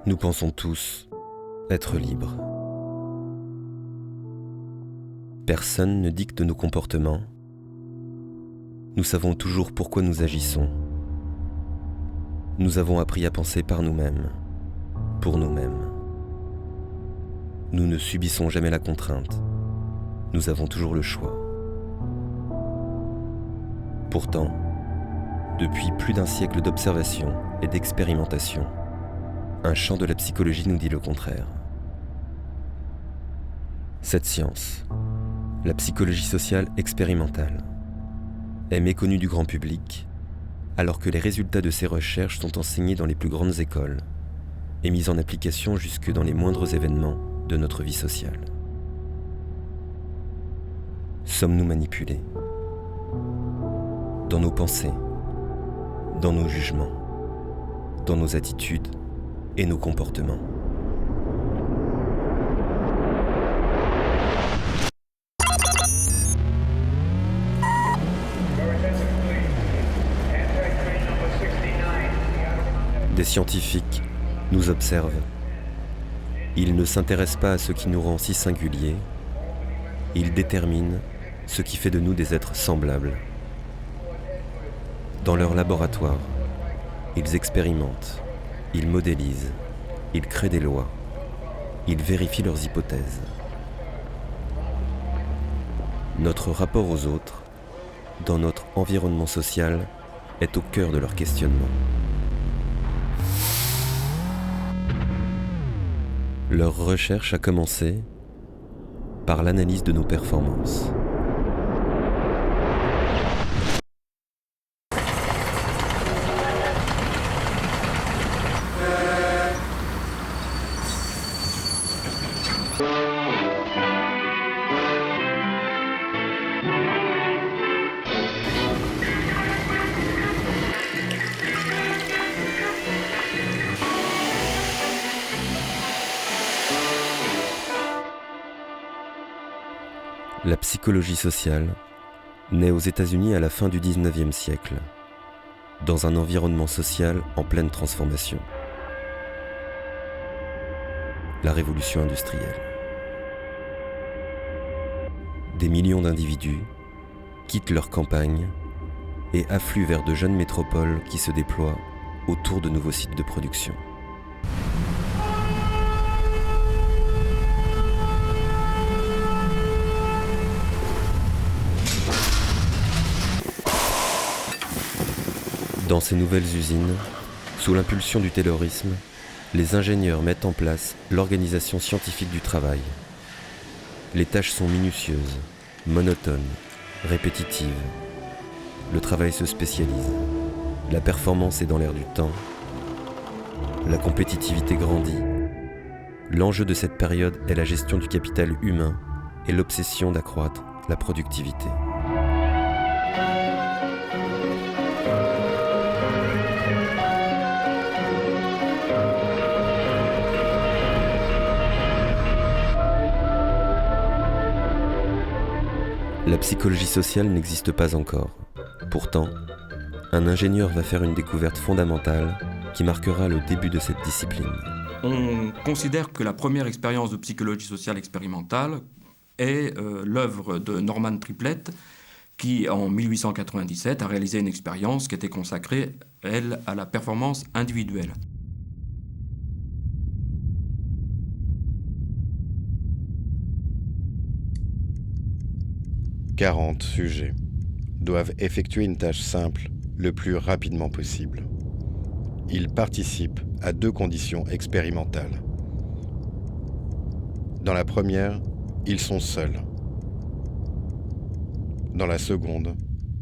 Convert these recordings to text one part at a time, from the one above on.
Nous pensons tous être libres. Personne ne dicte nos comportements. Nous savons toujours pourquoi nous agissons. Nous avons appris à penser par nous-mêmes, pour nous-mêmes. Nous ne subissons jamais la contrainte. Nous avons toujours le choix. Pourtant, depuis plus d'un siècle d'observation et d'expérimentation, un champ de la psychologie nous dit le contraire. Cette science, la psychologie sociale expérimentale, est méconnue du grand public, alors que les résultats de ces recherches sont enseignés dans les plus grandes écoles et mis en application jusque dans les moindres événements de notre vie sociale. Sommes-nous manipulés ? Dans nos pensées, dans nos jugements, dans nos attitudes et nos comportements. Des scientifiques nous observent. Ils ne s'intéressent pas à ce qui nous rend si singuliers. Ils déterminent ce qui fait de nous des êtres semblables. Dans leur laboratoire, ils expérimentent, ils modélisent, ils créent des lois, ils vérifient leurs hypothèses. Notre rapport aux autres, dans notre environnement social, est au cœur de leur questionnement. Leur recherche a commencé par l'analyse de nos performances. La psychologie sociale naît aux États-Unis à la fin du XIXe siècle, dans un environnement social en pleine transformation. La révolution industrielle. Des millions d'individus quittent leur campagne et affluent vers de jeunes métropoles qui se déploient autour de nouveaux sites de production. Dans ces nouvelles usines, sous l'impulsion du taylorisme, les ingénieurs mettent en place l'organisation scientifique du travail. Les tâches sont minutieuses, monotones, répétitives. Le travail se spécialise. La performance est dans l'air du temps. La compétitivité grandit. L'enjeu de cette période est la gestion du capital humain et l'obsession d'accroître la productivité. La psychologie sociale n'existe pas encore. Pourtant, un ingénieur va faire une découverte fondamentale qui marquera le début de cette discipline. On considère que la première expérience de psychologie sociale expérimentale est l'œuvre de Norman Triplett, qui, en 1897, a réalisé une expérience qui était consacrée, elle, à la performance individuelle. « 40 sujets doivent effectuer une tâche simple le plus rapidement possible. Ils participent à 2 conditions expérimentales. Dans la première, ils sont seuls. Dans la seconde,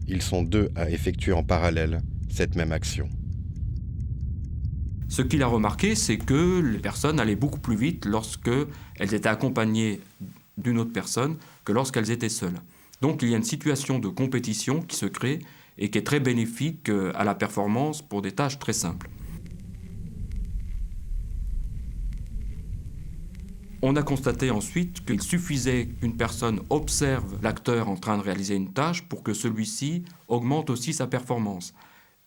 ils sont 2 à effectuer en parallèle cette même action. Ce qu'il a remarqué, c'est que les personnes allaient beaucoup plus vite lorsqu'elles étaient accompagnées d'une autre personne que lorsqu'elles étaient seules. Donc il y a une situation de compétition qui se crée et qui est très bénéfique à la performance pour des tâches très simples. On a constaté ensuite qu'il suffisait qu'une personne observe l'acteur en train de réaliser une tâche pour que celui-ci augmente aussi sa performance.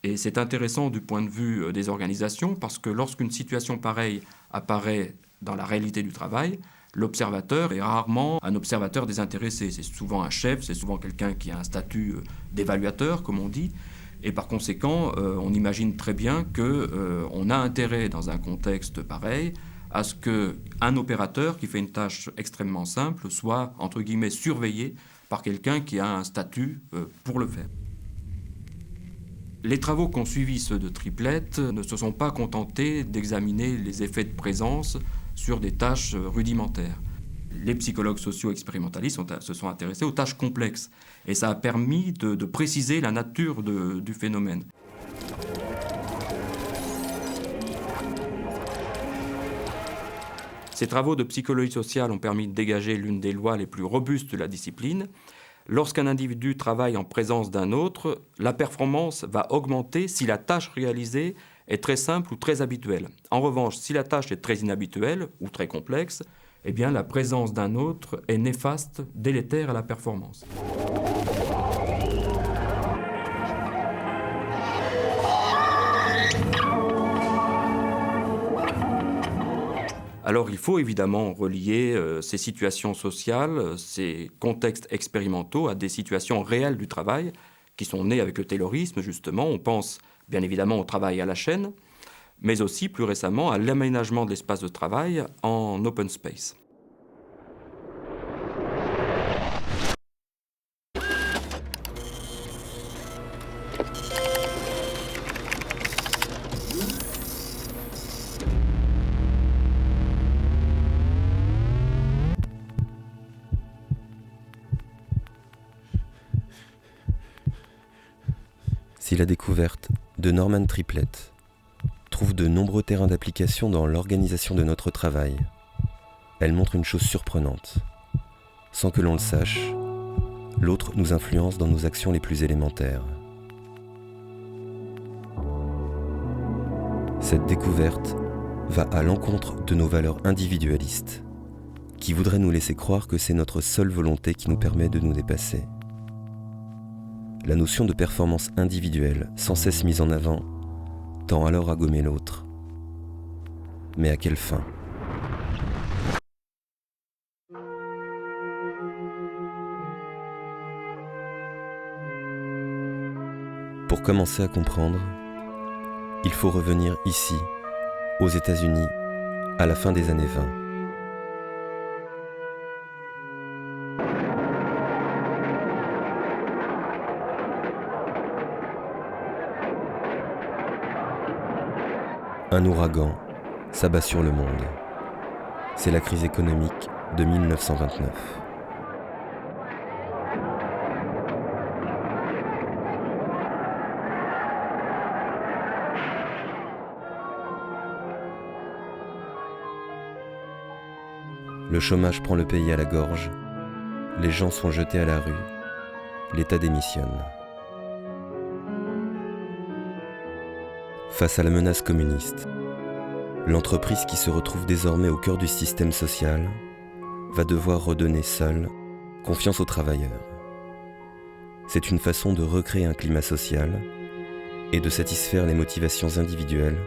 Et c'est intéressant du point de vue des organisations parce que lorsqu'une situation pareille apparaît dans la réalité du travail, l'observateur est rarement un observateur désintéressé. C'est souvent un chef, c'est souvent quelqu'un qui a un statut d'évaluateur, comme on dit. Et par conséquent, on imagine très bien qu'on a intérêt, dans un contexte pareil, à ce qu'un opérateur qui fait une tâche extrêmement simple soit, entre guillemets, surveillé par quelqu'un qui a un statut pour le faire. Les travaux qu'ont suivi ceux de Triplett ne se sont pas contentés d'examiner les effets de présence sur des tâches rudimentaires. Les psychologues socio-expérimentalistes se sont intéressés aux tâches complexes et ça a permis de préciser la nature du phénomène. Ces travaux de psychologie sociale ont permis de dégager l'une des lois les plus robustes de la discipline. Lorsqu'un individu travaille en présence d'un autre, la performance va augmenter si la tâche réalisée est très simple ou très habituelle. En revanche, si la tâche est très inhabituelle ou très complexe, eh bien, la présence d'un autre est néfaste, délétère à la performance. Alors il faut évidemment relier ces situations sociales, ces contextes expérimentaux à des situations réelles du travail qui sont nées avec le taylorisme justement. On pense bien évidemment au travail à la chaîne, mais aussi plus récemment à l'aménagement de l'espace de travail en open space. Si la découverte de Norman Triplett trouve de nombreux terrains d'application dans l'organisation de notre travail, elle montre une chose surprenante. Sans que l'on le sache, l'autre nous influence dans nos actions les plus élémentaires. Cette découverte va à l'encontre de nos valeurs individualistes, qui voudraient nous laisser croire que c'est notre seule volonté qui nous permet de nous dépasser. La notion de performance individuelle, sans cesse mise en avant, tend alors à gommer l'autre. Mais à quelle fin ? Pour commencer à comprendre, il faut revenir ici, aux États-Unis, à la fin des années 20. Un ouragan s'abat sur le monde. C'est la crise économique de 1929. Le chômage prend le pays à la gorge. Les gens sont jetés à la rue. L'État démissionne. Face à la menace communiste, l'entreprise qui se retrouve désormais au cœur du système social va devoir redonner seule confiance aux travailleurs. C'est une façon de recréer un climat social et de satisfaire les motivations individuelles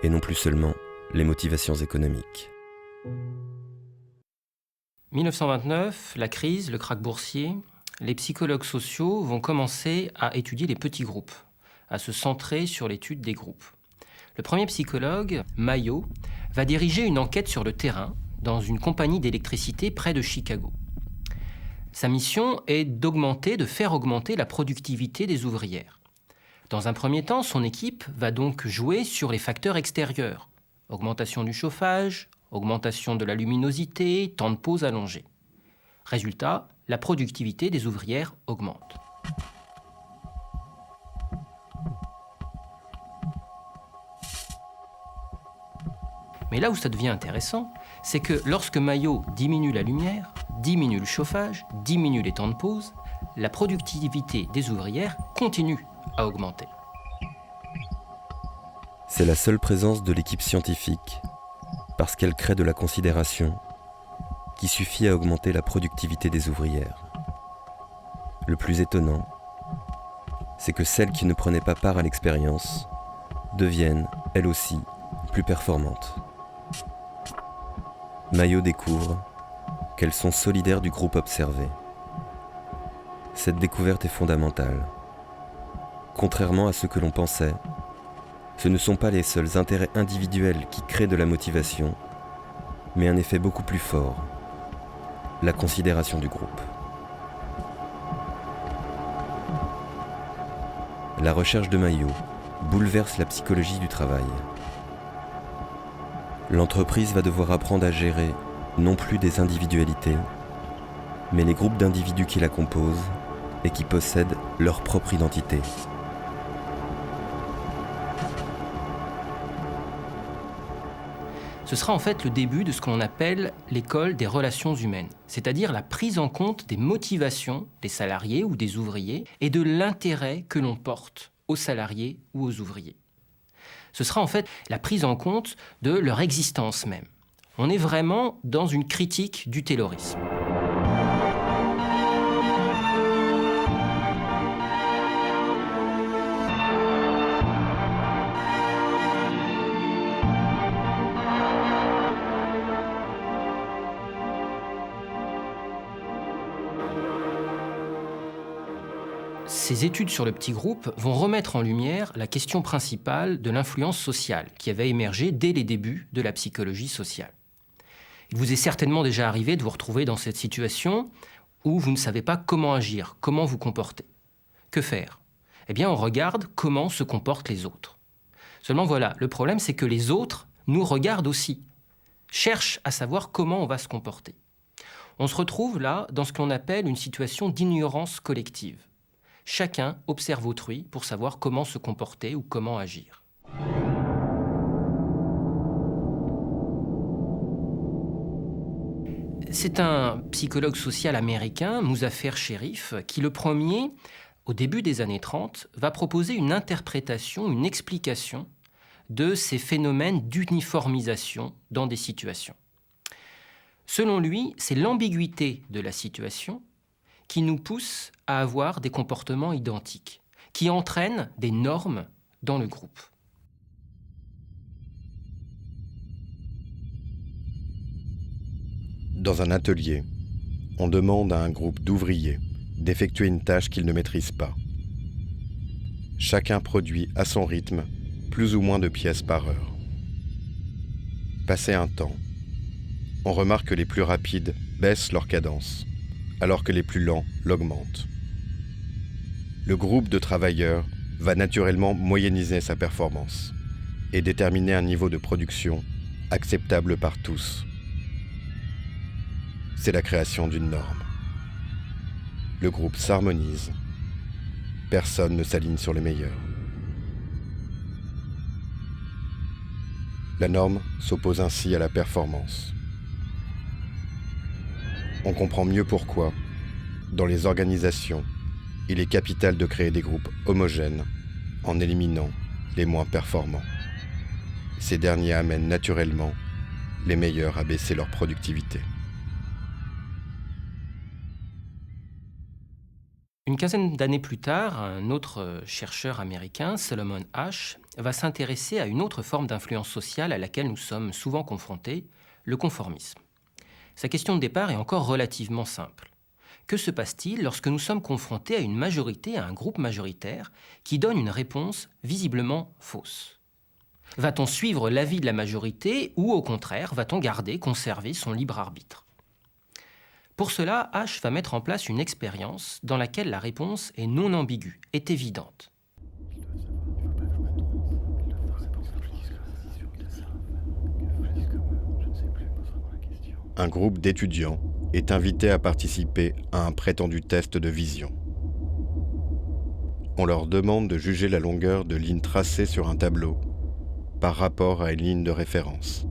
et non plus seulement les motivations économiques. 1929, la crise, le krach boursier, les psychologues sociaux vont commencer à étudier les petits groupes, à se centrer sur l'étude des groupes. Le premier psychologue, Mayo, va diriger une enquête sur le terrain dans une compagnie d'électricité près de Chicago. Sa mission est de faire augmenter la productivité des ouvrières. Dans un premier temps, son équipe va donc jouer sur les facteurs extérieurs. Augmentation du chauffage, augmentation de la luminosité, temps de pause allongé. Résultat, la productivité des ouvrières augmente. Mais là où ça devient intéressant, c'est que lorsque Mayo diminue la lumière, diminue le chauffage, diminue les temps de pause, la productivité des ouvrières continue à augmenter. C'est la seule présence de l'équipe scientifique, parce qu'elle crée de la considération, qui suffit à augmenter la productivité des ouvrières. Le plus étonnant, c'est que celles qui ne prenaient pas part à l'expérience deviennent, elles aussi, plus performantes. Mayo découvre qu'elles sont solidaires du groupe observé. Cette découverte est fondamentale. Contrairement à ce que l'on pensait, ce ne sont pas les seuls intérêts individuels qui créent de la motivation, mais un effet beaucoup plus fort, la considération du groupe. La recherche de Mayo bouleverse la psychologie du travail. L'entreprise va devoir apprendre à gérer non plus des individualités, mais les groupes d'individus qui la composent et qui possèdent leur propre identité. Ce sera en fait le début de ce qu'on appelle l'école des relations humaines, c'est-à-dire la prise en compte des motivations des salariés ou des ouvriers et de l'intérêt que l'on porte aux salariés ou aux ouvriers. Ce sera en fait la prise en compte de leur existence même. On est vraiment dans une critique du taylorisme. Ces études sur le petit groupe vont remettre en lumière la question principale de l'influence sociale qui avait émergé dès les débuts de la psychologie sociale. Il vous est certainement déjà arrivé de vous retrouver dans cette situation où vous ne savez pas comment agir, comment vous comporter. Que faire ? Eh bien, on regarde comment se comportent les autres. Seulement voilà, le problème c'est que les autres nous regardent aussi, cherchent à savoir comment on va se comporter. On se retrouve là dans ce qu'on appelle une situation d'ignorance collective. Chacun observe autrui pour savoir comment se comporter ou comment agir. C'est un psychologue social américain, Muzaffer Sherif, qui le premier, au début des années 30, va proposer une interprétation, une explication de ces phénomènes d'uniformisation dans des situations. Selon lui, c'est l'ambiguïté de la situation qui nous pousse à avoir des comportements identiques, qui entraînent des normes dans le groupe. Dans un atelier, on demande à un groupe d'ouvriers d'effectuer une tâche qu'ils ne maîtrisent pas. Chacun produit à son rythme plus ou moins de pièces par heure. Passé un temps, on remarque que les plus rapides baissent leur cadence, alors que les plus lents l'augmentent. Le groupe de travailleurs va naturellement moyenniser sa performance et déterminer un niveau de production acceptable par tous. C'est la création d'une norme. Le groupe s'harmonise. Personne ne s'aligne sur le meilleur. La norme s'oppose ainsi à la performance. On comprend mieux pourquoi, dans les organisations, il est capital de créer des groupes homogènes en éliminant les moins performants. Ces derniers amènent naturellement les meilleurs à baisser leur productivité. Une quinzaine d'années plus tard, un autre chercheur américain, Solomon Asch, va s'intéresser à une autre forme d'influence sociale à laquelle nous sommes souvent confrontés, le conformisme. Sa question de départ est encore relativement simple. Que se passe-t-il lorsque nous sommes confrontés à une majorité, à un groupe majoritaire, qui donne une réponse visiblement fausse ? Va-t-on suivre l'avis de la majorité ou, au contraire, va-t-on conserver son libre arbitre ? Pour cela, Asch va mettre en place une expérience dans laquelle la réponse est non ambiguë, est évidente. Un groupe d'étudiants est invité à participer à un prétendu test de vision. On leur demande de juger la longueur de lignes tracées sur un tableau par rapport à une ligne de référence.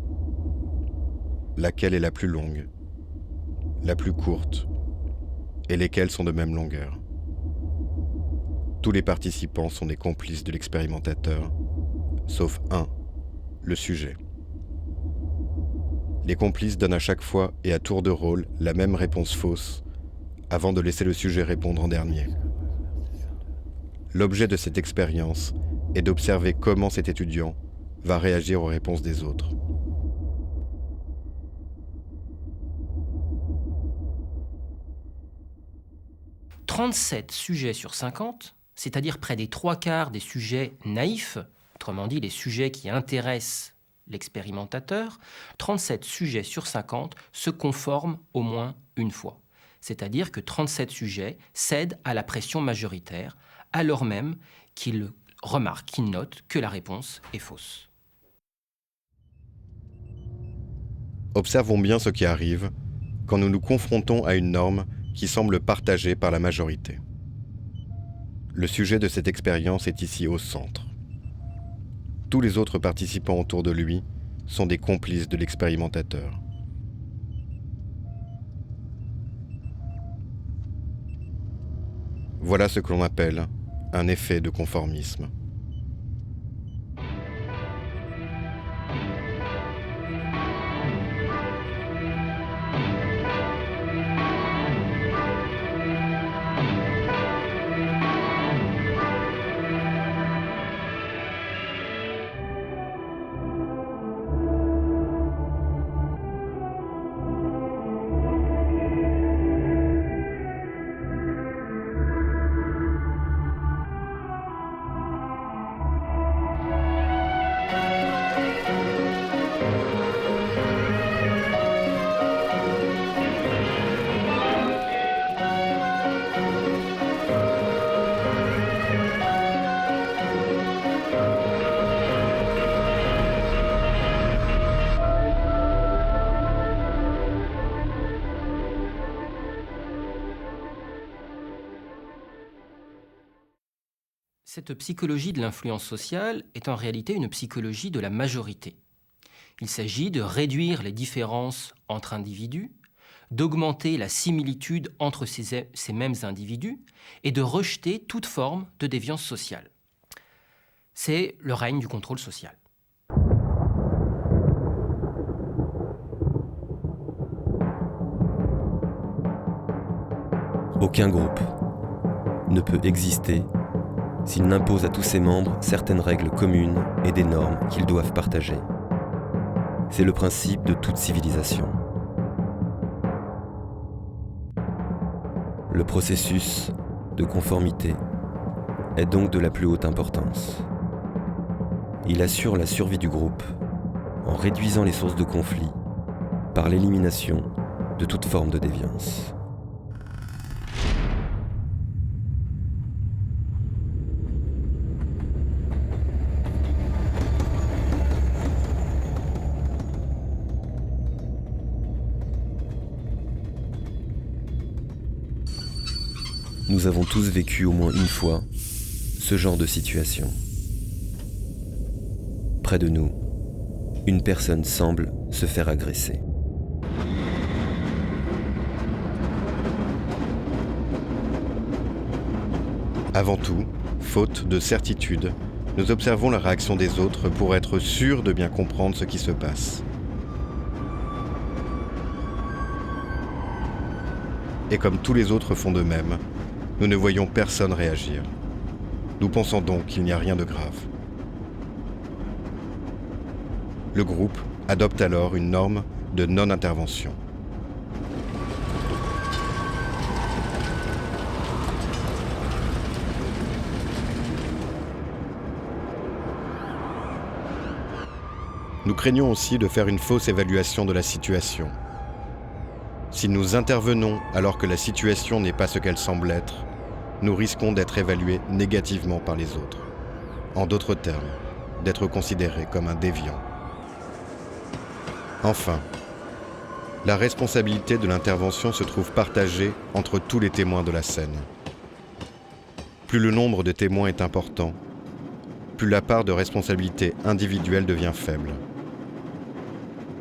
Laquelle est la plus longue, la plus courte, et lesquelles sont de même longueur. Tous les participants sont des complices de l'expérimentateur, sauf un, le sujet. Les complices donnent à chaque fois et à tour de rôle la même réponse fausse, avant de laisser le sujet répondre en dernier. L'objet de cette expérience est d'observer comment cet étudiant va réagir aux réponses des autres. « 37 sujets sur 50, c'est-à-dire près des 3/4 des sujets naïfs, autrement dit les sujets qui intéressent l'expérimentateur, 37 sujets sur 50 se conforment au moins une fois. C'est-à-dire que 37 sujets cèdent à la pression majoritaire, alors même qu'ils remarquent, qu'ils notent que la réponse est fausse. Observons bien ce qui arrive quand nous nous confrontons à une norme qui semble partagée par la majorité. Le sujet de cette expérience est ici au centre. Tous les autres participants autour de lui sont des complices de l'expérimentateur. Voilà ce que l'on appelle un effet de conformisme. Cette psychologie de l'influence sociale est en réalité une psychologie de la majorité. Il s'agit de réduire les différences entre individus, d'augmenter la similitude entre ces mêmes individus et de rejeter toute forme de déviance sociale. C'est le règne du contrôle social. Aucun groupe ne peut exister s'il n'impose à tous ses membres certaines règles communes et des normes qu'ils doivent partager. C'est le principe de toute civilisation. Le processus de conformité est donc de la plus haute importance. Il assure la survie du groupe en réduisant les sources de conflit par l'élimination de toute forme de déviance. Nous avons tous vécu au moins une fois ce genre de situation. Près de nous, une personne semble se faire agresser. Avant tout, faute de certitude, nous observons la réaction des autres pour être sûrs de bien comprendre ce qui se passe. Et comme tous les autres font de même, nous ne voyons personne réagir. Nous pensons donc qu'il n'y a rien de grave. Le groupe adopte alors une norme de non-intervention. Nous craignons aussi de faire une fausse évaluation de la situation. Si nous intervenons alors que la situation n'est pas ce qu'elle semble être, nous risquons d'être évalués négativement par les autres. En d'autres termes, d'être considérés comme un déviant. Enfin, la responsabilité de l'intervention se trouve partagée entre tous les témoins de la scène. Plus le nombre de témoins est important, plus la part de responsabilité individuelle devient faible.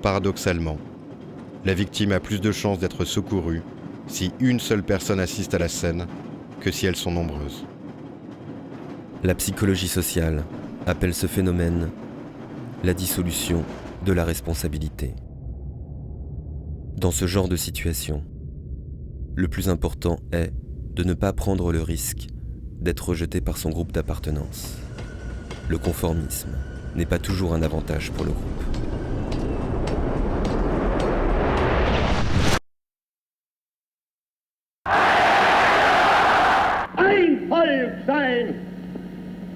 Paradoxalement, la victime a plus de chances d'être secourue si une seule personne assiste à la scène que si elles sont nombreuses. La psychologie sociale appelle ce phénomène la dissolution de la responsabilité. Dans ce genre de situation, le plus important est de ne pas prendre le risque d'être rejeté par son groupe d'appartenance. Le conformisme n'est pas toujours un avantage pour le groupe. Ein Volk sein,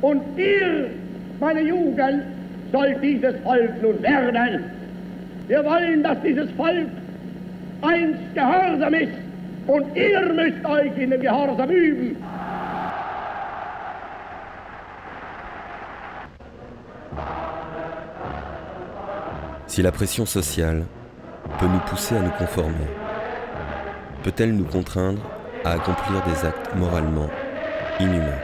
und ihr, meine Jugend, sollt dieses Volk nun werden. Wir wollen, dass dieses Volk einst gehorsam ist, und ihr müsst euch in dem Gehorsam üben. Si la pression sociale peut nous pousser à nous conformer, peut-elle nous contraindre à accomplir des actes moralement inhumains?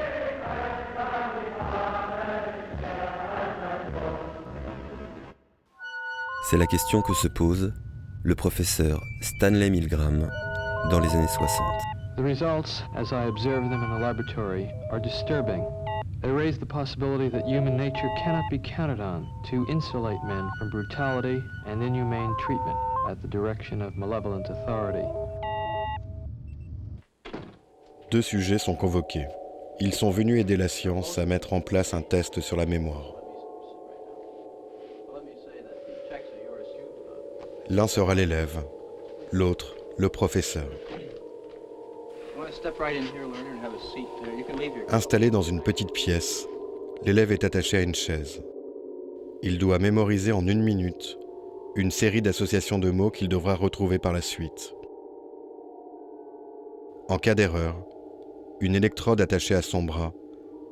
C'est la question que se pose le professeur Stanley Milgram dans les années 60. The results, as I observe them in the laboratory, are disturbing. They raise the possibility that human nature cannot be counted on to insulate men from brutality and inhumane treatment at the direction of malevolent authority. Deux sujets sont convoqués. Ils sont venus aider la science à mettre en place un test sur la mémoire. L'un sera l'élève, l'autre le professeur. Installé dans une petite pièce, l'élève est attaché à une chaise. Il doit mémoriser en 1 minute une série d'associations de mots qu'il devra retrouver par la suite. En cas d'erreur, une électrode attachée à son bras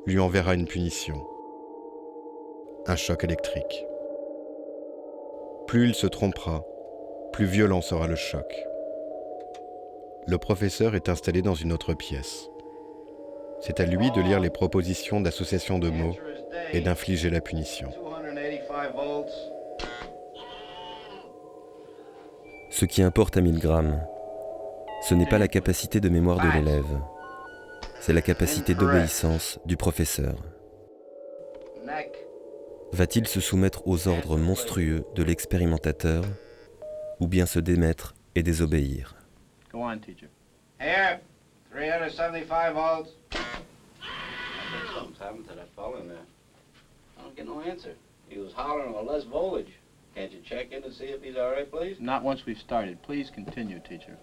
lui enverra une punition. Un choc électrique. Plus il se trompera, plus violent sera le choc. Le professeur est installé dans une autre pièce. C'est à lui de lire les propositions d'association de mots et d'infliger la punition. Ce qui importe à Milgram, ce n'est pas la capacité de mémoire de l'élève, c'est la capacité d'obéissance du professeur. Va-t-il se soumettre aux ordres monstrueux de l'expérimentateur ou bien se démettre et désobéir? Go on, teacher. Here, 375 volts. Something's happened to that fellow in there. I don't get no answer. He was hollering on less voltage. Can't you check in to see if he's all right, please? Not once we've started. Please continue, teacher.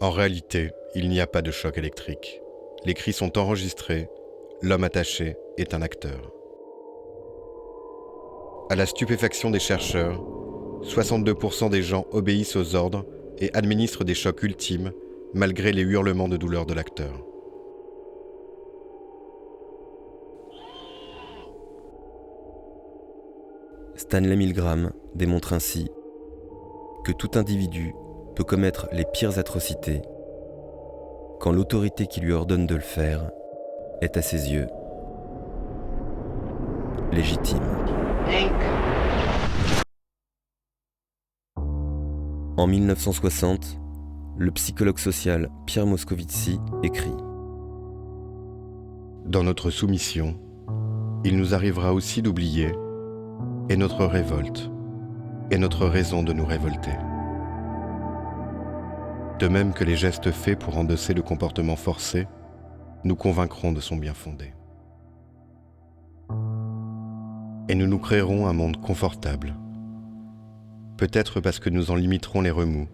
En réalité, il n'y a pas de choc électrique. Les cris sont enregistrés, l'homme attaché est un acteur. À la stupéfaction des chercheurs, 62% des gens obéissent aux ordres et administrent des chocs ultimes malgré les hurlements de douleur de l'acteur. Stanley Milgram démontre ainsi que tout individu peut commettre les pires atrocités quand l'autorité qui lui ordonne de le faire est à ses yeux légitime. En 1960, le psychologue social Pierre Moscovici écrit « Dans notre soumission, il nous arrivera aussi d'oublier et notre révolte et notre raison de nous révolter. De même que les gestes faits pour endosser le comportement forcé nous convaincront de son bien fondé. Et nous nous créerons un monde confortable, peut-être parce que nous en limiterons les remous,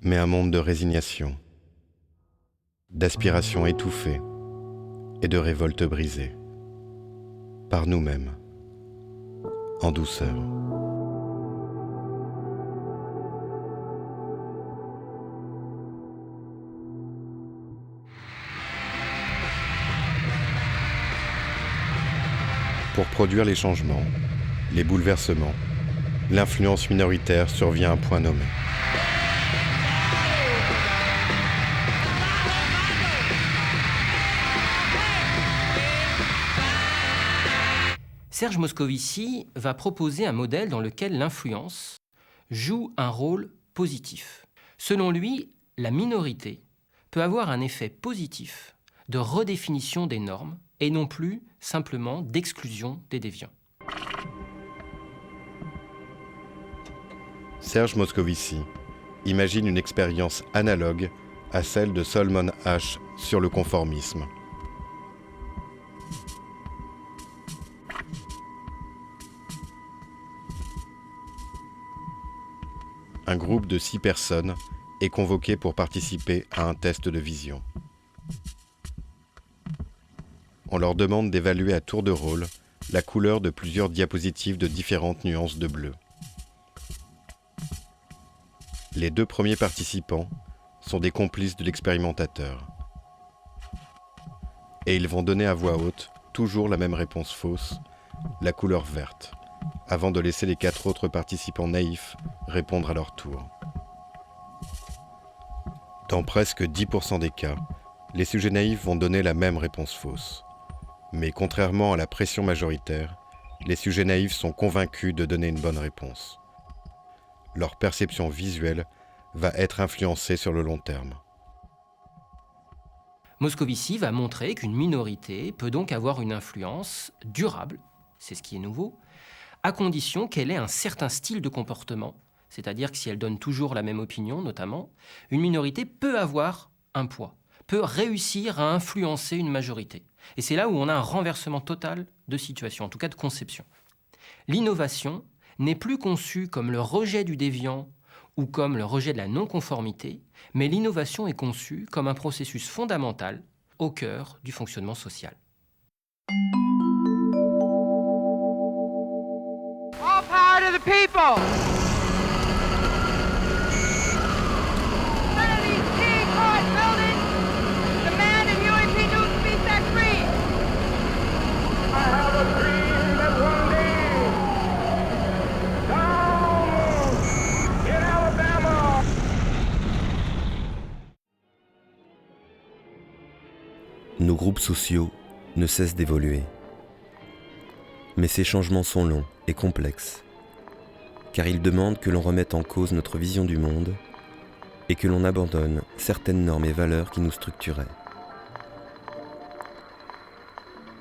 mais un monde de résignation, d'aspiration étouffée et de révolte brisée, par nous-mêmes, en douceur. » Pour produire les changements, les bouleversements, l'influence minoritaire survient à un point nommé. Serge Moscovici va proposer un modèle dans lequel l'influence joue un rôle positif. Selon lui, la minorité peut avoir un effet positif de redéfinition des normes et non plus simplement d'exclusion des déviants. Serge Moscovici imagine une expérience analogue à celle de Solomon Asch sur le conformisme. Un groupe de 6 personnes est convoqué pour participer à un test de vision. On leur demande d'évaluer à tour de rôle la couleur de plusieurs diapositives de différentes nuances de bleu. Les 2 premiers participants sont des complices de l'expérimentateur. Et ils vont donner à voix haute toujours la même réponse fausse, la couleur verte, avant de laisser les 4 autres participants naïfs répondre à leur tour. Dans presque 10% des cas, les sujets naïfs vont donner la même réponse fausse. Mais contrairement à la pression majoritaire, les sujets naïfs sont convaincus de donner une bonne réponse. Leur perception visuelle va être influencée sur le long terme. Moscovici va montrer qu'une minorité peut donc avoir une influence durable, c'est ce qui est nouveau, à condition qu'elle ait un certain style de comportement, c'est-à-dire que si elle donne toujours la même opinion, notamment, une minorité peut avoir un poids, peut réussir à influencer une majorité. Et c'est là où on a un renversement total de situation, en tout cas de conception. L'innovation n'est plus conçue comme le rejet du déviant ou comme le rejet de la non-conformité, mais l'innovation est conçue comme un processus fondamental au cœur du fonctionnement social. All power to the people! None of these G-card buildings demand that UAP Newton be set free! I have a dream that one day, down in Alabama, Nos groupes sociaux ne cessent d'évoluer. Mais ces changements sont longs et complexes, car ils demandent que l'on remette en cause notre vision du monde et que l'on abandonne certaines normes et valeurs qui nous structuraient.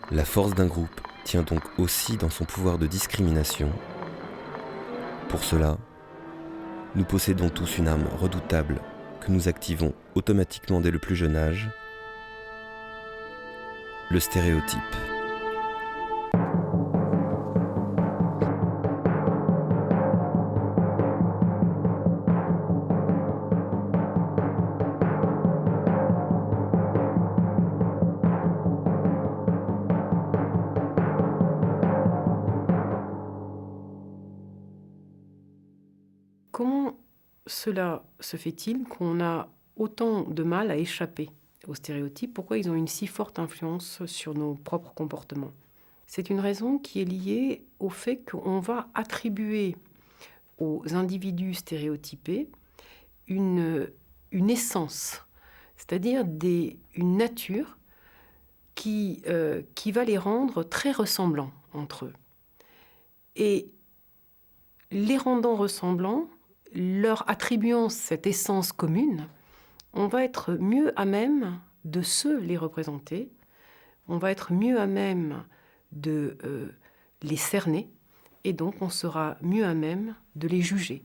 La force d'un groupe tient donc aussi dans son pouvoir de discrimination. Pour cela, nous possédons tous une âme redoutable que nous activons automatiquement dès le plus jeune âge, le stéréotype. Comment cela se fait-il qu'on a autant de mal à échapper aux stéréotypes? Pourquoi ils ont une si forte influence sur nos propres comportements? C'est une raison qui est liée au fait qu'on va attribuer aux individus stéréotypés une essence, c'est-à-dire une nature qui va les rendre très ressemblants entre eux. Et les rendant ressemblants, leur attribuant cette essence commune, on va être mieux à même de les représenter, on va être mieux à même de les cerner, et donc on sera mieux à même de les juger.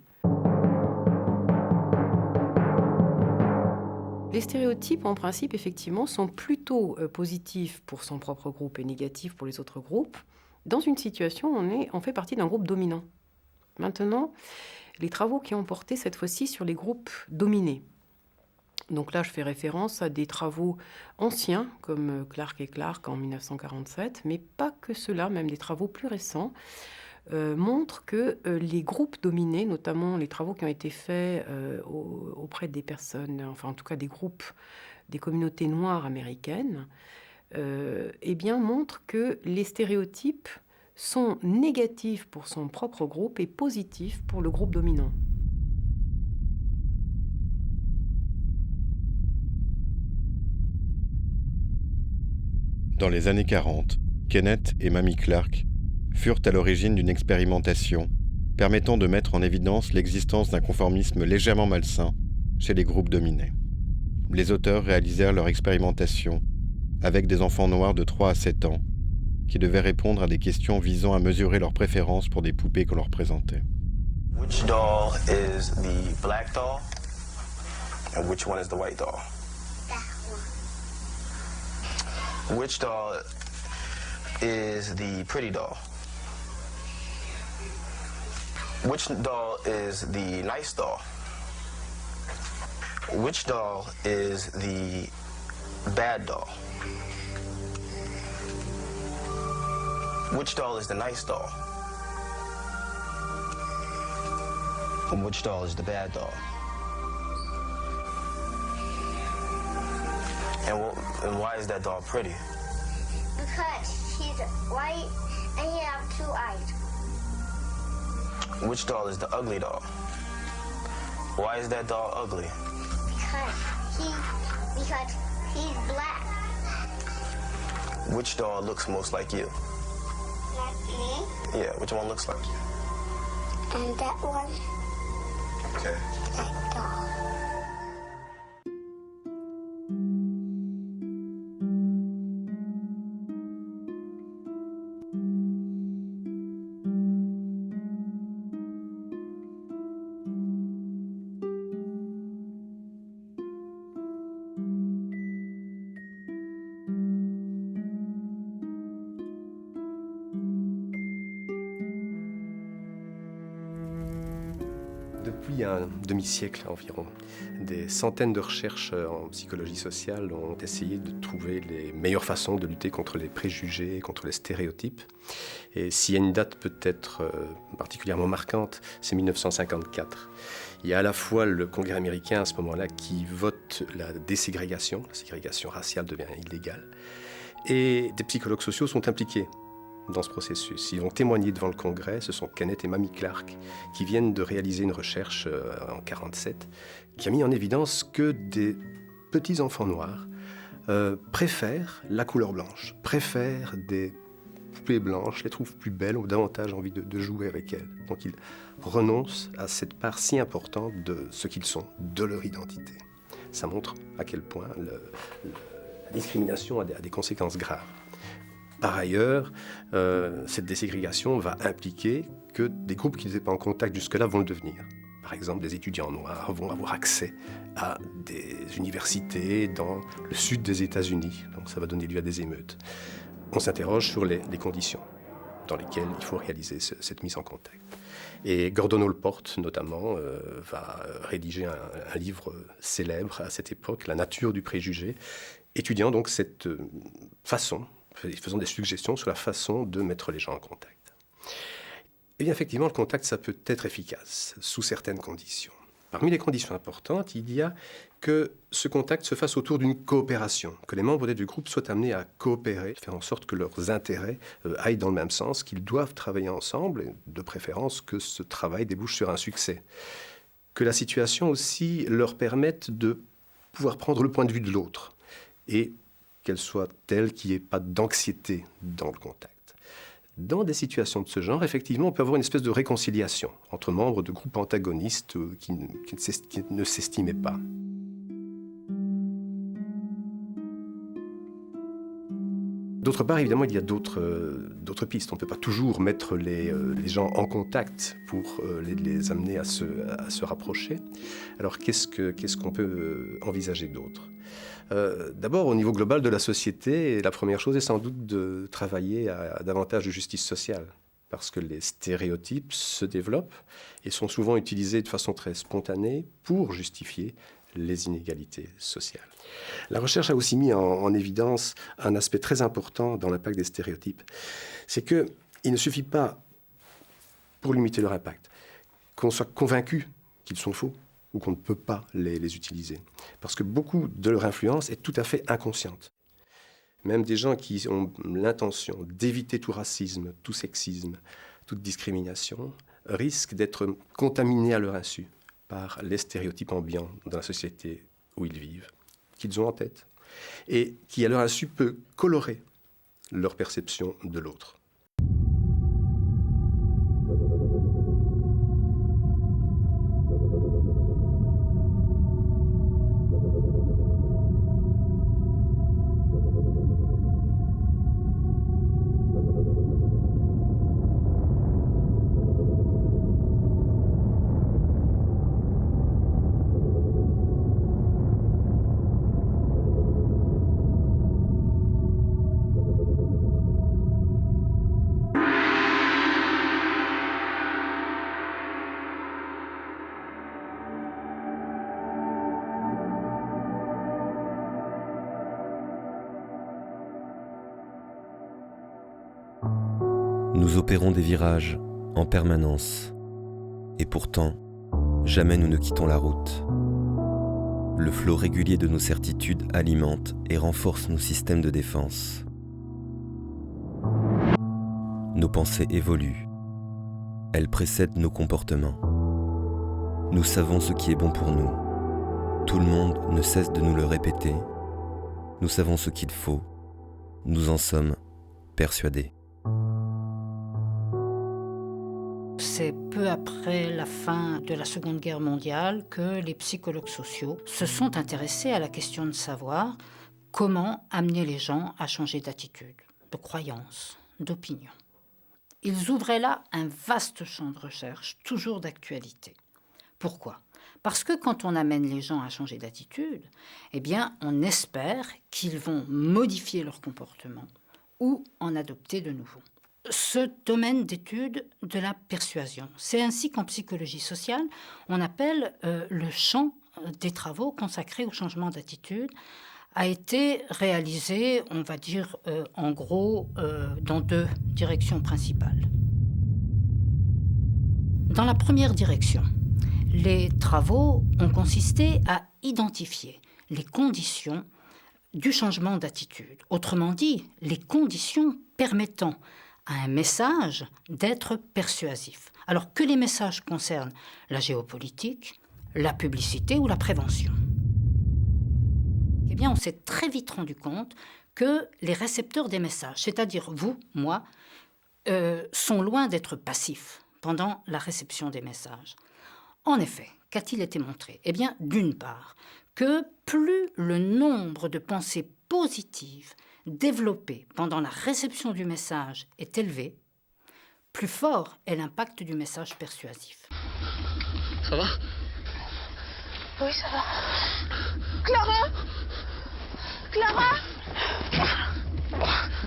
Les stéréotypes, en principe, effectivement, sont plutôt positifs pour son propre groupe et négatifs pour les autres groupes. Dans une situation où on fait partie d'un groupe dominant. Maintenant, les travaux qui ont porté cette fois-ci sur les groupes dominés. Donc là, je fais référence à des travaux anciens, comme Clark et Clark en 1947, mais pas que cela, même des travaux plus récents, montrent que les groupes dominés, notamment les travaux qui ont été faits auprès des personnes, enfin en tout cas des groupes, des communautés noires américaines, montrent que les stéréotypes sont négatifs pour son propre groupe et positifs pour le groupe dominant. Dans les années 40, Kenneth et Mamie Clark furent à l'origine d'une expérimentation permettant de mettre en évidence l'existence d'un conformisme légèrement malsain chez les groupes dominés. Les auteurs réalisèrent leur expérimentation avec des enfants noirs de 3 à 7 ans qui devaient répondre à des questions visant à mesurer leurs préférences pour des poupées qu'on leur présentait. Which doll is the black doll? And which one is the white doll? That one. Which doll is the pretty doll? Which doll is the nice doll? Which doll is the bad doll? Which doll is the nice doll? And which doll is the bad doll? And why is that doll pretty? Because she's white and he has 2 eyes. Which doll is the ugly doll? Why is that doll ugly? Because he's black. Which doll looks most like you? Like me? Yeah, which one looks like you? And that one. Okay. That doll. Depuis un demi-siècle environ, des centaines de recherches en psychologie sociale ont essayé de trouver les meilleures façons de lutter contre les préjugés, contre les stéréotypes. Et s'il y a une date peut-être particulièrement marquante, c'est 1954. Il y a à la fois le Congrès américain à ce moment-là qui vote la déségrégation, la ségrégation raciale devient illégale, et des psychologues sociaux sont impliqués dans ce processus. Ils vont témoigner devant le Congrès. Ce sont Kenneth et Mamie Clark qui viennent de réaliser une recherche en 1947 qui a mis en évidence que des petits enfants noirs préfèrent la couleur blanche, préfèrent des poupées blanches, les trouvent plus belles, ont davantage envie de jouer avec elles. Donc ils renoncent à cette part si importante de ce qu'ils sont, de leur identité. Ça montre à quel point la discrimination a des conséquences graves. Par ailleurs, cette déségrégation va impliquer que des groupes qui n'étaient pas en contact jusque-là vont le devenir. Par exemple, des étudiants noirs vont avoir accès à des universités dans le sud des États-Unis. Donc ça va donner lieu à des émeutes. On s'interroge sur les conditions dans lesquelles il faut réaliser cette mise en contact. Et Gordon Allport, notamment, va rédiger un livre célèbre à cette époque, La nature du préjugé, étudiant donc cette façon, faisant des suggestions sur la façon de mettre les gens en contact. Et bien effectivement, le contact, ça peut être efficace, sous certaines conditions. Parmi les conditions importantes, il y a que ce contact se fasse autour d'une coopération, que les membres du groupe soient amenés à coopérer, faire en sorte que leurs intérêts aillent dans le même sens, qu'ils doivent travailler ensemble, et de préférence que ce travail débouche sur un succès. Que la situation aussi leur permette de pouvoir prendre le point de vue de l'autre, et qu'elle soit telle qu'il n'y ait pas d'anxiété dans le contact. Dans des situations de ce genre, effectivement, on peut avoir une espèce de réconciliation entre membres de groupes antagonistes qui ne s'estimaient pas. D'autre part, évidemment, il y a d'autres pistes. On ne peut pas toujours mettre les gens en contact pour les amener à se rapprocher. Alors, qu'est-ce qu'on peut envisager d'autre ? D'abord, au niveau global de la société, la première chose est sans doute de travailler à davantage de justice sociale, parce que les stéréotypes se développent et sont souvent utilisés de façon très spontanée pour justifier les inégalités sociales. La recherche a aussi mis en évidence un aspect très important dans l'impact des stéréotypes. C'est qu'il ne suffit pas, pour limiter leur impact, qu'on soit convaincu qu'ils sont faux ou qu'on ne peut pas les utiliser. Parce que beaucoup de leur influence est tout à fait inconsciente. Même des gens qui ont l'intention d'éviter tout racisme, tout sexisme, toute discrimination, risquent d'être contaminés à leur insu par les stéréotypes ambiants dans la société où ils vivent, qu'ils ont en tête, et qui, à leur insu, peut colorer leur perception de l'autre. Nous opérons des virages en permanence. Et pourtant, jamais nous ne quittons la route. Le flot régulier de nos certitudes alimente et renforce nos systèmes de défense. Nos pensées évoluent. Elles précèdent nos comportements. Nous savons ce qui est bon pour nous. Tout le monde ne cesse de nous le répéter. Nous savons ce qu'il faut. Nous en sommes persuadés. C'est peu après la fin de la Seconde Guerre mondiale que les psychologues sociaux se sont intéressés à la question de savoir comment amener les gens à changer d'attitude, de croyance, d'opinion. Ils ouvraient là un vaste champ de recherche, toujours d'actualité. Pourquoi ? Parce que quand on amène les gens à changer d'attitude, eh bien, on espère qu'ils vont modifier leur comportement ou en adopter de nouveaux. Ce domaine d'étude de la persuasion, c'est ainsi qu'en psychologie sociale, on appelle le champ des travaux consacrés au changement d'attitude, a été réalisé, on va dire, en gros, dans 2 directions principales. Dans la première direction, les travaux ont consisté à identifier les conditions du changement d'attitude. Autrement dit, les conditions permettant à un message d'être persuasif. Alors que les messages concernent la géopolitique, la publicité ou la prévention. Eh bien, on s'est très vite rendu compte que les récepteurs des messages, c'est-à-dire vous, moi, sont loin d'être passifs pendant la réception des messages. En effet, qu'a-t-il été montré ? Eh bien, d'une part, que plus le nombre de pensées positives développées pendant la réception du message est élevé, plus fort est l'impact du message persuasif. Ça va ? Oui, ça va. Clara ? Clara ?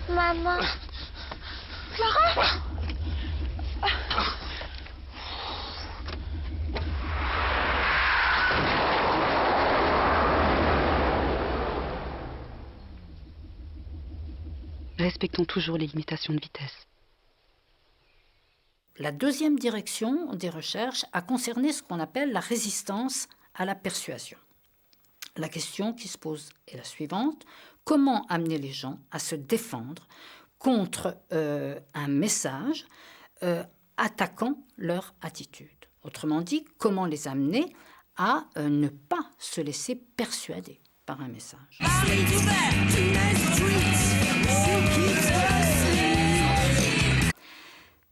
Maman ? Clara ? Respectons toujours les limitations de vitesse. La deuxième direction des recherches a concerné ce qu'on appelle la résistance à la persuasion. La question qui se pose est la suivante: comment amener les gens à se défendre contre un message attaquant leur attitude? Autrement dit, comment les amener à ne pas se laisser persuader par un message.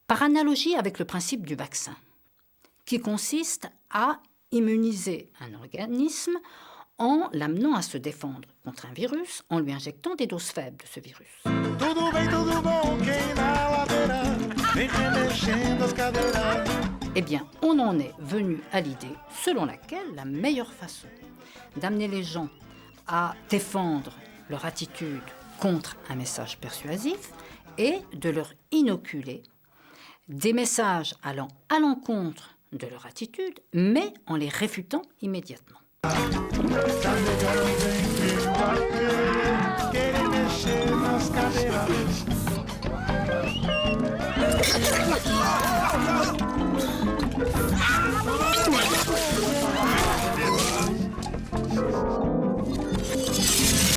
Par analogie avec le principe du vaccin, qui consiste à immuniser un organisme en l'amenant à se défendre contre un virus en lui injectant des doses faibles de ce virus. Eh bien, on en est venu à l'idée selon laquelle la meilleure façon d'amener les gens à défendre leur attitude contre un message persuasif est de leur inoculer des messages allant à l'encontre de leur attitude, mais en les réfutant immédiatement.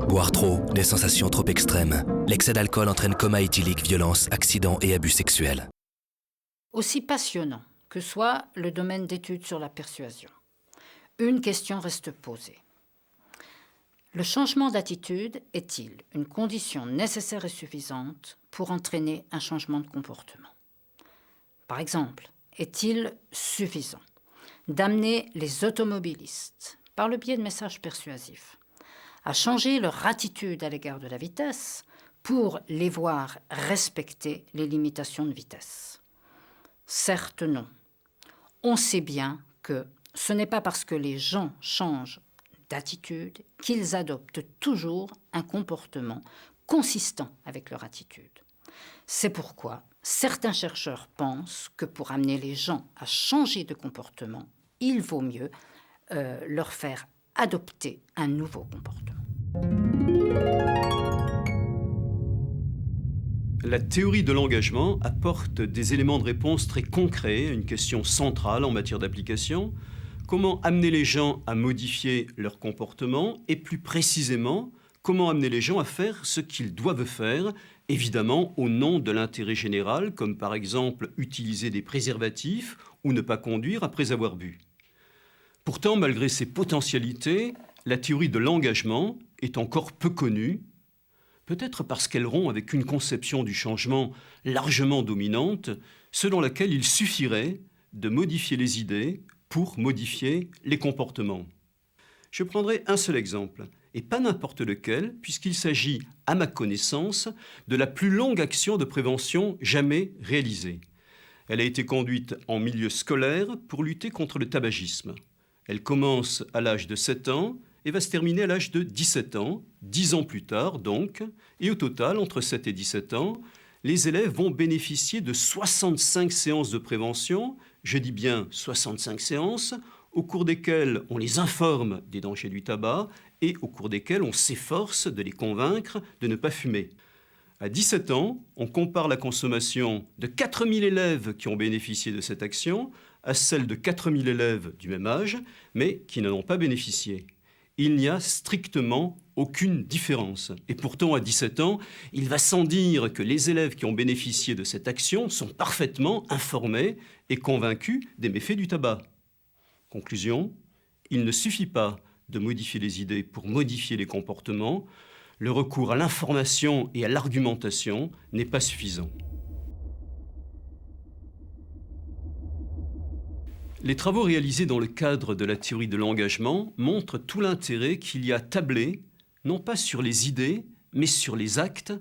Boire trop, des sensations trop extrêmes. L'excès d'alcool entraîne coma éthylique, violence, accidents et abus sexuels. Aussi passionnant que soit le domaine d'études sur la persuasion, une question reste posée. Le changement d'attitude est-il une condition nécessaire et suffisante pour entraîner un changement de comportement ? Par exemple, est-il suffisant d'amener les automobilistes, par le biais de messages persuasifs, à changer leur attitude à l'égard de la vitesse pour les voir respecter les limitations de vitesse ? Certes non. On sait bien que ce n'est pas parce que les gens changent d'attitude qu'ils adoptent toujours un comportement consistant avec leur attitude. C'est pourquoi certains chercheurs pensent que pour amener les gens à changer de comportement, il vaut mieux leur faire adopter un nouveau comportement. La théorie de l'engagement apporte des éléments de réponse très concrets à une question centrale en matière d'application. Comment amener les gens à modifier leur comportement et plus précisément, comment amener les gens à faire ce qu'ils doivent faire, évidemment au nom de l'intérêt général, comme par exemple utiliser des préservatifs ou ne pas conduire après avoir bu. Pourtant, malgré ses potentialités, la théorie de l'engagement est encore peu connue, peut-être parce qu'elle rompt avec une conception du changement largement dominante, selon laquelle il suffirait de modifier les idées pour modifier les comportements. Je prendrai un seul exemple, et pas n'importe lequel, puisqu'il s'agit, à ma connaissance, de la plus longue action de prévention jamais réalisée. Elle a été conduite en milieu scolaire pour lutter contre le tabagisme. Elle commence à l'âge de 7 ans et va se terminer à l'âge de 17 ans, 10 ans plus tard donc, et au total, entre 7 et 17 ans, les élèves vont bénéficier de 65 séances de prévention, je dis bien 65 séances, au cours desquelles on les informe des dangers du tabac et au cours desquelles on s'efforce de les convaincre de ne pas fumer. À 17 ans, on compare la consommation de 4000 élèves qui ont bénéficié de cette action à celle de 4000 élèves du même âge, mais qui n'en ont pas bénéficié. Il n'y a strictement aucune différence. Et pourtant, à 17 ans, il va sans dire que les élèves qui ont bénéficié de cette action sont parfaitement informés et convaincus des méfaits du tabac. Conclusion, il ne suffit pas de modifier les idées pour modifier les comportements. Le recours à l'information et à l'argumentation n'est pas suffisant. Les travaux réalisés dans le cadre de la théorie de l'engagement montrent tout l'intérêt qu'il y a à tabler, non pas sur les idées, mais sur les actes,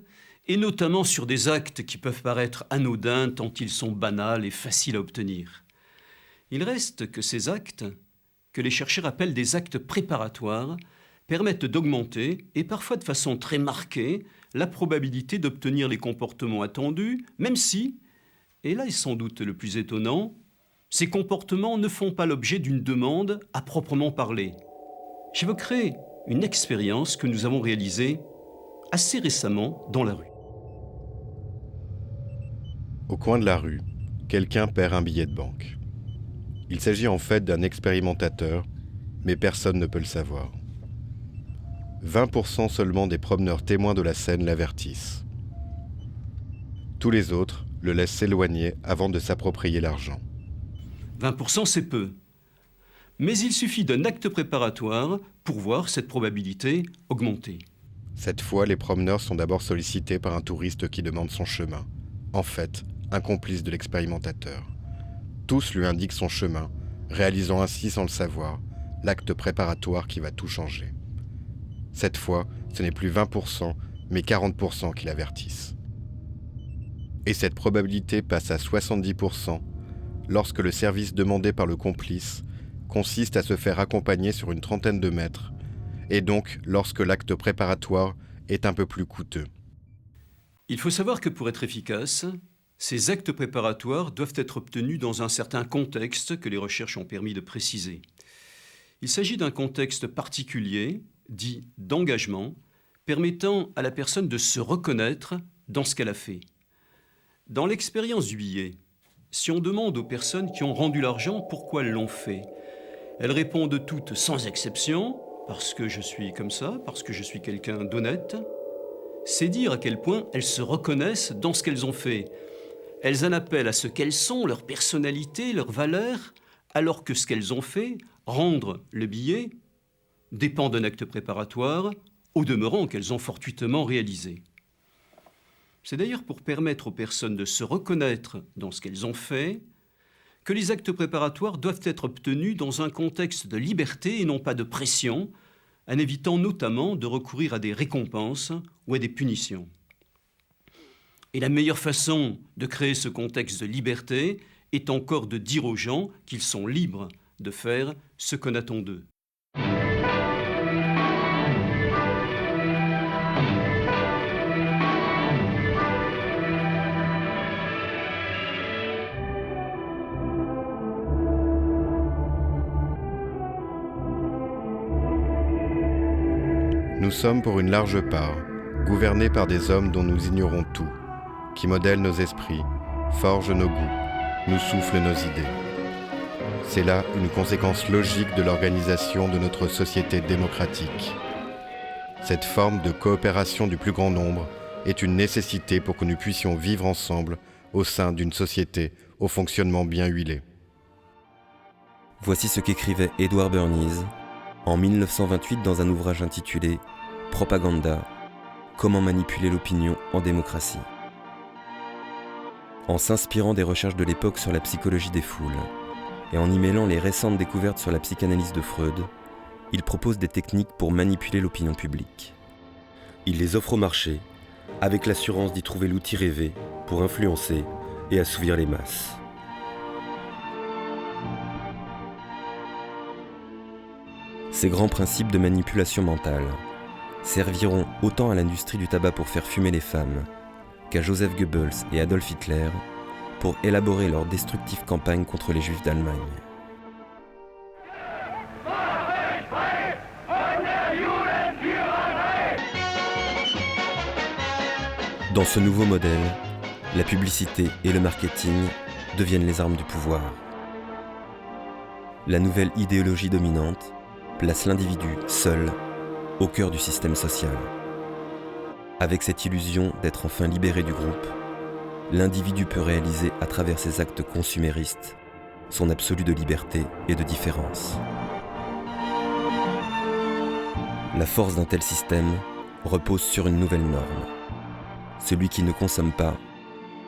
et notamment sur des actes qui peuvent paraître anodins tant ils sont banals et faciles à obtenir. Il reste que ces actes, que les chercheurs appellent des actes préparatoires, permettent d'augmenter, et parfois de façon très marquée, la probabilité d'obtenir les comportements attendus, même si, et là est sans doute le plus étonnant, ces comportements ne font pas l'objet d'une demande à proprement parler. J'évoquerai une expérience que nous avons réalisée assez récemment dans la rue. Au coin de la rue, quelqu'un perd un billet de banque. Il s'agit en fait d'un expérimentateur, mais personne ne peut le savoir. 20% seulement des promeneurs témoins de la scène l'avertissent. Tous les autres le laissent s'éloigner avant de s'approprier l'argent. 20%, c'est peu. Mais il suffit d'un acte préparatoire pour voir cette probabilité augmenter. Cette fois, les promeneurs sont d'abord sollicités par un touriste qui demande son chemin. En fait, un complice de l'expérimentateur. Tous lui indiquent son chemin, réalisant ainsi sans le savoir l'acte préparatoire qui va tout changer. Cette fois, ce n'est plus 20%, mais 40% qui l'avertissent. Et cette probabilité passe à 70% lorsque le service demandé par le complice consiste à se faire accompagner sur une trentaine de mètres, et donc lorsque l'acte préparatoire est un peu plus coûteux. Il faut savoir que pour être efficace, ces actes préparatoires doivent être obtenus dans un certain contexte que les recherches ont permis de préciser. Il s'agit d'un contexte particulier, dit d'engagement, permettant à la personne de se reconnaître dans ce qu'elle a fait. Dans l'expérience du billet, si on demande aux personnes qui ont rendu l'argent pourquoi elles l'ont fait, elles répondent toutes sans exception, parce que je suis comme ça, parce que je suis quelqu'un d'honnête. C'est dire à quel point elles se reconnaissent dans ce qu'elles ont fait. Elles en appellent à ce qu'elles sont, leur personnalité, leurs valeurs, alors que ce qu'elles ont fait, rendre le billet, dépend d'un acte préparatoire, au demeurant qu'elles ont fortuitement réalisé. C'est d'ailleurs pour permettre aux personnes de se reconnaître dans ce qu'elles ont fait que les actes préparatoires doivent être obtenus dans un contexte de liberté et non pas de pression, en évitant notamment de recourir à des récompenses ou à des punitions. Et la meilleure façon de créer ce contexte de liberté est encore de dire aux gens qu'ils sont libres de faire ce qu'on attend d'eux. Nous sommes pour une large part gouvernés par des hommes dont nous ignorons tout, qui modèle nos esprits, forge nos goûts, nous souffle nos idées. C'est là une conséquence logique de l'organisation de notre société démocratique. Cette forme de coopération du plus grand nombre est une nécessité pour que nous puissions vivre ensemble au sein d'une société au fonctionnement bien huilé. Voici ce qu'écrivait Edward Bernays en 1928 dans un ouvrage intitulé « Propaganda, comment manipuler l'opinion en démocratie ». En s'inspirant des recherches de l'époque sur la psychologie des foules et en y mêlant les récentes découvertes sur la psychanalyse de Freud, il propose des techniques pour manipuler l'opinion publique. Il les offre au marché avec l'assurance d'y trouver l'outil rêvé pour influencer et assouvir les masses. Ces grands principes de manipulation mentale serviront autant à l'industrie du tabac pour faire fumer les femmes qu'à Joseph Goebbels et Adolf Hitler pour élaborer leur destructive campagne contre les Juifs d'Allemagne. Dans ce nouveau modèle, la publicité et le marketing deviennent les armes du pouvoir. La nouvelle idéologie dominante place l'individu seul au cœur du système social. Avec cette illusion d'être enfin libéré du groupe, l'individu peut réaliser à travers ses actes consuméristes son absolu de liberté et de différence. La force d'un tel système repose sur une nouvelle norme. Celui qui ne consomme pas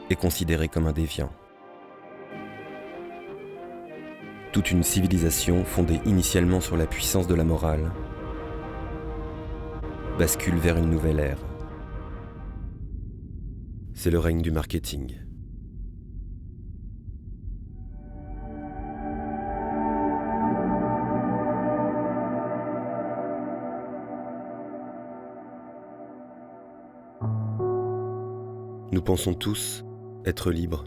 est considéré comme un déviant. Toute une civilisation fondée initialement sur la puissance de la morale bascule vers une nouvelle ère. C'est le règne du marketing. Nous pensons tous être libres.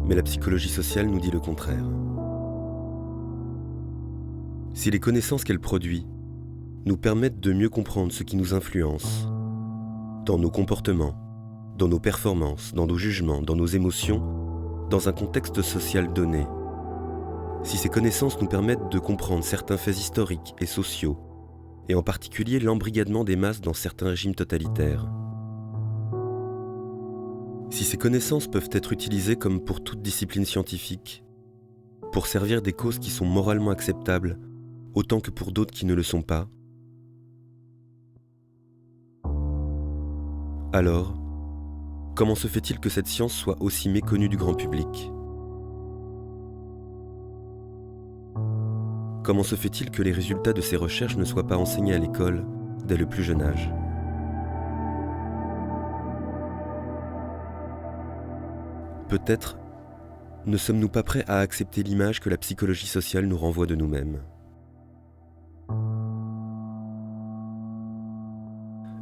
Mais la psychologie sociale nous dit le contraire. Si les connaissances qu'elle produit nous permettent de mieux comprendre ce qui nous influence, dans nos comportements, dans nos performances, dans nos jugements, dans nos émotions, dans un contexte social donné, si ces connaissances nous permettent de comprendre certains faits historiques et sociaux, et en particulier l'embrigadement des masses dans certains régimes totalitaires, si ces connaissances peuvent être utilisées comme pour toute discipline scientifique, pour servir des causes qui sont moralement acceptables, autant que pour d'autres qui ne le sont pas, alors, comment se fait-il que cette science soit aussi méconnue du grand public ? Comment se fait-il que les résultats de ces recherches ne soient pas enseignés à l'école dès le plus jeune âge ? Peut-être ne sommes-nous pas prêts à accepter l'image que la psychologie sociale nous renvoie de nous-mêmes.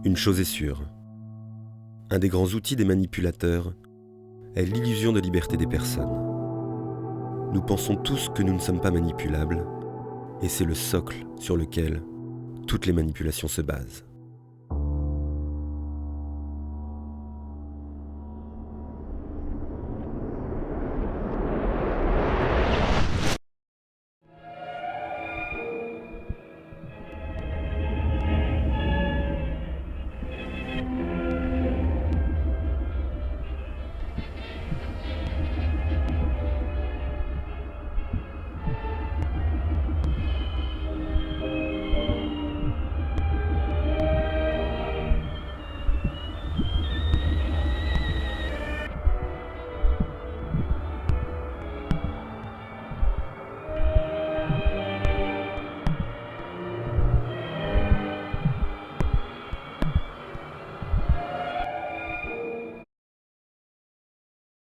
Une chose est sûre, un des grands outils des manipulateurs est l'illusion de liberté des personnes. Nous pensons tous que nous ne sommes pas manipulables, et c'est le socle sur lequel toutes les manipulations se basent.